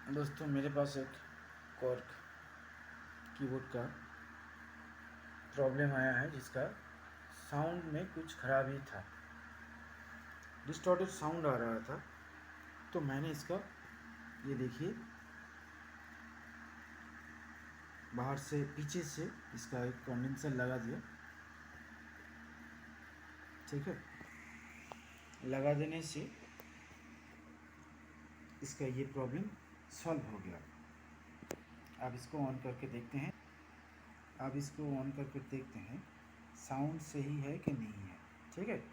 दोस्तों मेरे पास एक कॉर्क कीबोर्ड का प्रॉब्लम आया है जिसका साउंड में कुछ खराबी था, डिस्टॉर्टेड साउंड आ रहा था। तो मैंने इसका ये देखिए बाहर से पीछे से इसका एक कंडेंसर लगा दिया, ठीक है। लगा देने से इसका ये प्रॉब्लम सॉल्व हो गया। आप इसको ऑन करके देखते हैं, साउंड सही है कि नहीं है, ठीक है।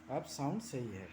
अब साउंड सही है।